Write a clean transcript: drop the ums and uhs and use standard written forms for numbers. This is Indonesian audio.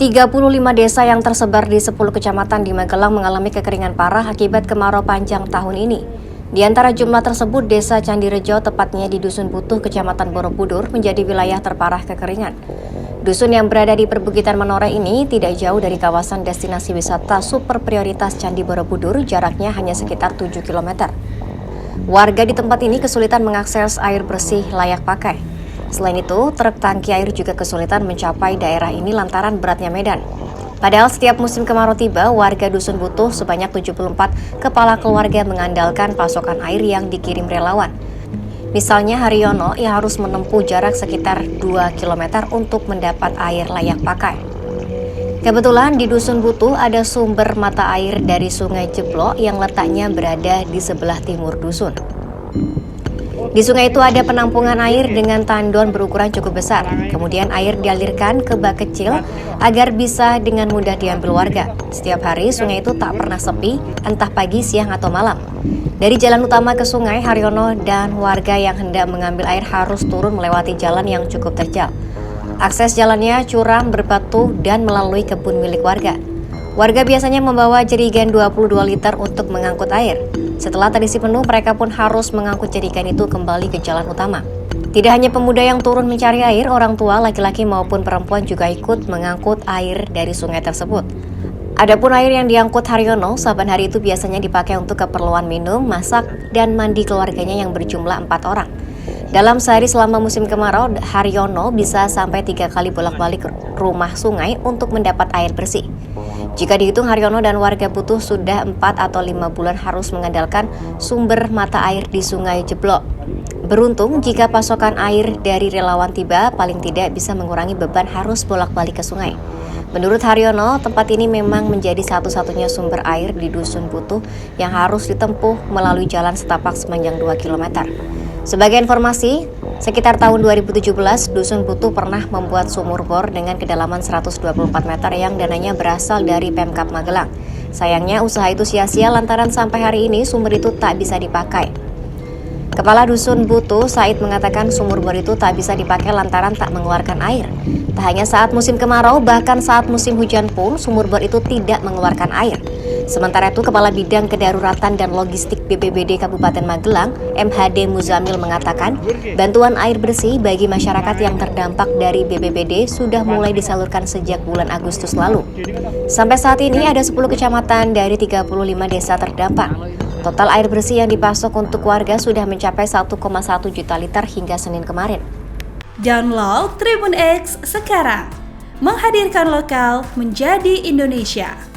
35 desa yang tersebar di 10 kecamatan di Magelang mengalami kekeringan parah akibat kemarau panjang tahun ini. Di antara jumlah tersebut, Desa Candirejo, tepatnya di Dusun Butuh, Kecamatan Borobudur, menjadi wilayah terparah kekeringan. Dusun yang berada di perbukitan Menoreh ini tidak jauh dari kawasan destinasi wisata super prioritas Candi Borobudur, jaraknya hanya sekitar 7 km. Warga di tempat ini kesulitan mengakses air bersih layak pakai. Selain itu, truk tangki air juga kesulitan mencapai daerah ini lantaran beratnya medan. Padahal setiap musim kemarau tiba, warga Dusun Butuh sebanyak 74 kepala keluarga mengandalkan pasokan air yang dikirim relawan. Misalnya Haryono yang harus menempuh jarak sekitar 2 km untuk mendapat air layak pakai. Kebetulan di Dusun Butuh ada sumber mata air dari Sungai Jeblok yang letaknya berada di sebelah timur dusun. Di sungai itu ada penampungan air dengan tandon berukuran cukup besar. Kemudian air dialirkan ke bak kecil agar bisa dengan mudah diambil warga. Setiap hari sungai itu tak pernah sepi, entah pagi, siang, atau malam. Dari jalan utama ke sungai, Haryono dan warga yang hendak mengambil air harus turun melewati jalan yang cukup terjal. Akses jalannya curam, berbatu, dan melalui kebun milik warga. Warga biasanya membawa jerigen 22 liter untuk mengangkut air. Setelah terisi penuh, mereka pun harus mengangkut jerigen itu kembali ke jalan utama. Tidak hanya pemuda yang turun mencari air, orang tua, laki-laki maupun perempuan juga ikut mengangkut air dari sungai tersebut. Adapun air yang diangkut Haryono, saban hari itu biasanya dipakai untuk keperluan minum, masak, dan mandi keluarganya yang berjumlah 4 orang. Dalam sehari selama musim kemarau, Haryono bisa sampai 3 kali bolak-balik rumah sungai untuk mendapat air bersih. Jika dihitung, Haryono dan warga Butuh sudah 4 atau 5 bulan harus mengandalkan sumber mata air di Sungai Jeblok. Beruntung jika pasokan air dari relawan tiba, paling tidak bisa mengurangi beban harus bolak-balik ke sungai. Menurut Haryono, tempat ini memang menjadi satu-satunya sumber air di Dusun Butuh yang harus ditempuh melalui jalan setapak sepanjang 2 km. Sebagai informasi, sekitar tahun 2017, Dusun Butuh pernah membuat sumur bor dengan kedalaman 124 meter yang dananya berasal dari Pemkab Magelang. Sayangnya usaha itu sia-sia lantaran sampai hari ini sumur itu tak bisa dipakai. Kepala Dusun Butuh, Said, mengatakan sumur bor itu tak bisa dipakai lantaran tak mengeluarkan air. Tak hanya saat musim kemarau, bahkan saat musim hujan pun sumur bor itu tidak mengeluarkan air. Sementara itu, Kepala Bidang Kedaruratan dan Logistik BPBD Kabupaten Magelang, MHD Muzamil, mengatakan bantuan air bersih bagi masyarakat yang terdampak dari BPBD sudah mulai disalurkan sejak bulan Agustus lalu. Sampai saat ini ada 10 kecamatan dari 35 desa terdampak. Total air bersih yang dipasok untuk warga sudah mencapai 1,1 juta liter hingga Senin kemarin. Download Tribun X sekarang, menghadirkan lokal menjadi Indonesia.